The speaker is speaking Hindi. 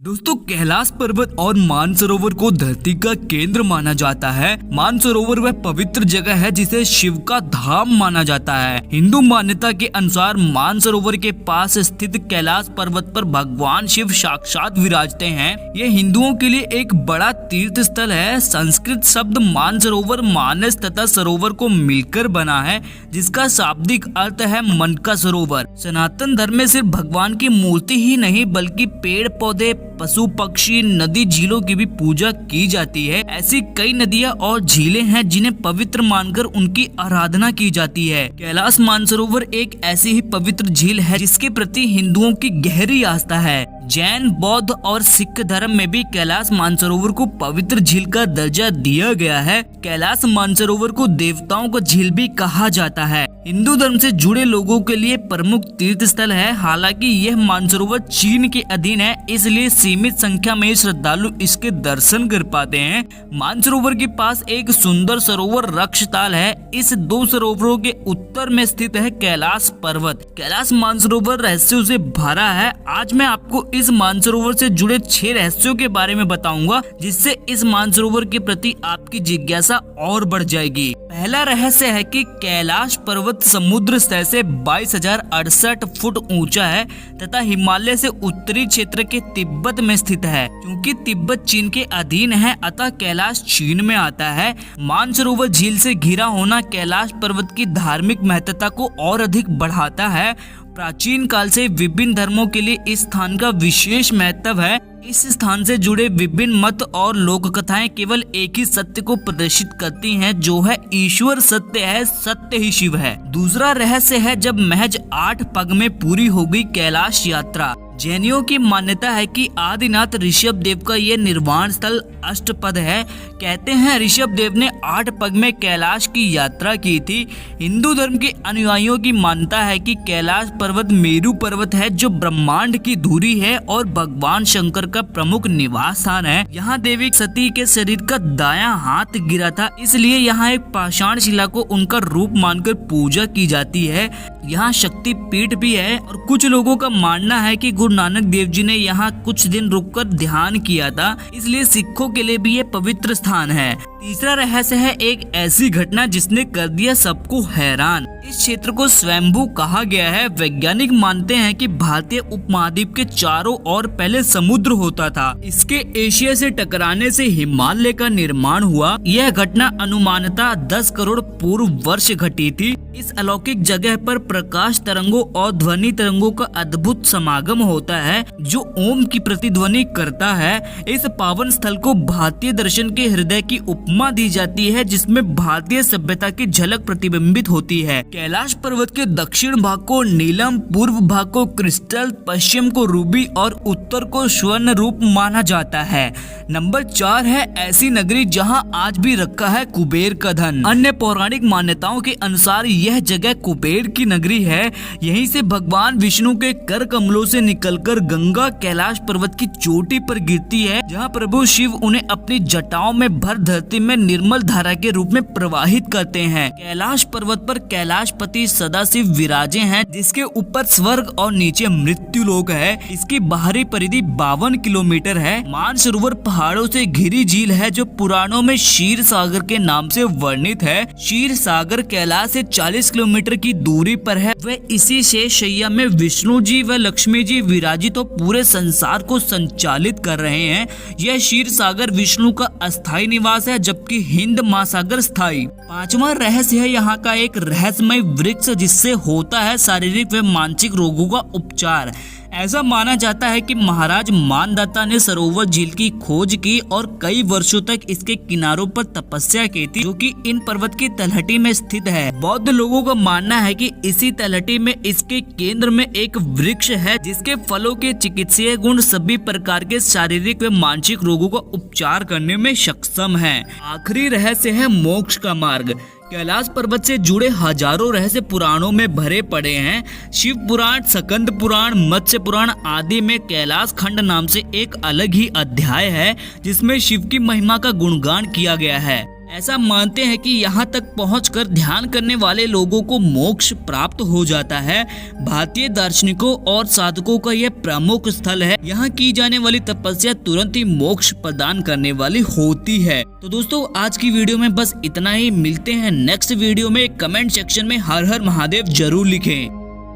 दोस्तों, कैलाश पर्वत और मानसरोवर को धरती का केंद्र माना जाता है। मानसरोवर वह पवित्र जगह है जिसे शिव का धाम माना जाता है। हिंदू मान्यता के अनुसार मानसरोवर के पास स्थित कैलाश पर्वत पर भगवान शिव साक्षात विराजते हैं। ये हिंदुओं के लिए एक बड़ा तीर्थ स्थल है। संस्कृत शब्द मानसरोवर मानस तथा सरोवर को मिलकर बना है, जिसका शाब्दिक अर्थ है मन का सरोवर। सनातन धर्म में सिर्फ भगवान की मूर्ति ही नहीं बल्कि पेड़ पौधे, पशु पक्षी, नदी, झीलों की भी पूजा की जाती है। ऐसी कई नदियां और झीलें हैं जिन्हें पवित्र मानकर उनकी आराधना की जाती है। कैलाश मानसरोवर एक ऐसी ही पवित्र झील है जिसके प्रति हिंदुओं की गहरी आस्था है। जैन, बौद्ध और सिख धर्म में भी कैलाश मानसरोवर को पवित्र झील का दर्जा दिया गया है। कैलाश मानसरोवर को देवताओं का झील भी कहा जाता है। हिंदू धर्म से जुड़े लोगों के लिए प्रमुख तीर्थ स्थल है। हालांकि यह मानसरोवर चीन के अधीन है, इसलिए सीमित संख्या में श्रद्धालु इसके दर्शन कर पाते हैं। मानसरोवर के पास एक सुंदर सरोवर रक्षताल है। इस दो सरोवरों के उत्तर में स्थित है कैलाश पर्वत। कैलाश मानसरोवर रहस्यों से भरा है। आज मैं आपको इस मानसरोवर से जुड़े 6 रहस्यों के बारे में बताऊंगा, जिससे इस मानसरोवर के प्रति आपकी जिज्ञासा और बढ़ जाएगी। पहला रहस्य है कि कैलाश पर्वत समुद्र सतह से 22,068 फुट ऊंचा है तथा हिमालय से उत्तरी क्षेत्र के तिब्बत में स्थित है। क्योंकि तिब्बत चीन के अधीन है, अतः कैलाश चीन में आता है। मानसरोवर झील से घिरा होना कैलाश पर्वत की धार्मिक महत्ता को और अधिक बढ़ाता है। प्राचीन काल से विभिन्न धर्मों के लिए इस स्थान का विशेष महत्व है। इस स्थान से जुड़े विभिन्न मत और लोक कथाएं केवल एक ही सत्य को प्रदर्शित करती हैं, जो है ईश्वर सत्य है, सत्य ही शिव है। दूसरा रहस्य है जब महज 8 पग में पूरी हो गई कैलाश यात्रा। जैनियों की मान्यता है कि आदिनाथ ऋषभ देव का ये निर्वाण स्थल अष्टपद है। कहते हैं ऋषभ देव ने 8 पग में कैलाश की यात्रा की थी। हिंदू धर्म के अनुयायियों की मान्यता है कि कैलाश पर्वत मेरु पर्वत है, जो ब्रह्मांड की धुरी है और भगवान शंकर का प्रमुख निवास स्थान है। यहाँ देवी सती के शरीर का दायां हाथ गिरा था, इसलिए यहाँ एक पाषाण शिला को उनका रूप मानकर पूजा की जाती है। यहाँ शक्ति पीठ भी है और कुछ लोगों का मानना है कि गुरु नानक देव जी ने यहाँ कुछ दिन रुककर ध्यान किया था, इसलिए सिखों के लिए भी ये पवित्र स्थान है। तीसरा रहस्य है एक ऐसी घटना जिसने कर दिया सबको हैरान। इस क्षेत्र को स्वयंभू कहा गया है। वैज्ञानिक मानते हैं कि भारतीय उपमहाद्वीप के चारों ओर पहले समुद्र होता था। इसके एशिया से टकराने से हिमालय का निर्माण हुआ। यह घटना अनुमानतः 10 करोड़ पूर्व वर्ष घटी थी। इस अलौकिक जगह पर प्रकाश तरंगों और ध्वनि तरंगों का अद्भुत समागम होता है, जो ओम की प्रतिध्वनि करता है। इस पावन स्थल को भारतीय दर्शन के हृदय की उपमा दी जाती है, जिसमें भारतीय सभ्यता की झलक प्रतिबिंबित होती है। कैलाश पर्वत के दक्षिण भाग को नीलम, पूर्व भाग को क्रिस्टल, पश्चिम को रूबी और उत्तर को स्वर्ण रूप माना जाता है। नंबर 4 है ऐसी नगरी जहां आज भी रखा है कुबेर का धन। अन्य पौराणिक मान्यताओं के अनुसार यह जगह कुबेर की नगरी है। यहीं से भगवान विष्णु के कर कमलों से निकलकर गंगा कैलाश पर्वत की चोटी पर गिरती है, जहां प्रभु शिव उन्हें अपनी जटाओं में भर धरती में निर्मल धारा के रूप में प्रवाहित करते हैं। कैलाश पर्वत पर कैलाशपति सदाशिव विराजे हैं, जिसके ऊपर स्वर्ग और नीचे मृत्यु लोक है। इसकी बाहरी परिधि 52 किलोमीटर है। मानसरोवर पहाड़ों से घिरी झील है, जो पुराणों में क्षीर सागर के नाम से वर्णित है। क्षीर सागर कैलाश से 40 किलोमीटर की दूरी पर है। वह इसी शेष शैया में विष्णु जी व लक्ष्मी जी विराजित तो पूरे संसार को संचालित कर रहे हैं। यह क्षीर सागर विष्णु का अस्थायी निवास है, जबकि हिंद महासागर स्थायी। 5वां रहस्य है यहाँ का एक रहस्यमय वृक्ष, जिससे होता है शारीरिक व मानसिक रोगों का उपचार। ऐसा माना जाता है कि महाराज मानदाता ने सरोवर झील की खोज की और कई वर्षों तक इसके किनारों पर तपस्या की थी, जो कि इन पर्वत की तलहटी में स्थित है। बौद्ध लोगों का मानना है कि इसी तलहटी में इसके केंद्र में एक वृक्ष है, जिसके फलों के चिकित्सीय गुण सभी प्रकार के शारीरिक व मानसिक रोगों का उपचार करने में सक्षम है। आखिरी रहस्य है मोक्ष का मार्ग। कैलाश पर्वत से जुड़े हजारों रहस्य पुराणों में भरे पड़े हैं। शिव पुराण, स्कंद पुराण, मत्स्य पुराण आदि में कैलाश खंड नाम से एक अलग ही अध्याय है, जिसमें शिव की महिमा का गुणगान किया गया है। ऐसा मानते हैं कि यहाँ तक पहुंचकर ध्यान करने वाले लोगों को मोक्ष प्राप्त हो जाता है। भारतीय दार्शनिकों और साधकों का यह प्रमुख स्थल है। यहाँ की जाने वाली तपस्या तुरंत ही मोक्ष प्रदान करने वाली होती है। तो दोस्तों आज की वीडियो में बस इतना ही। मिलते हैं नेक्स्ट वीडियो में। कमेंट सेक्शन में हर हर महादेव जरूर लिखें।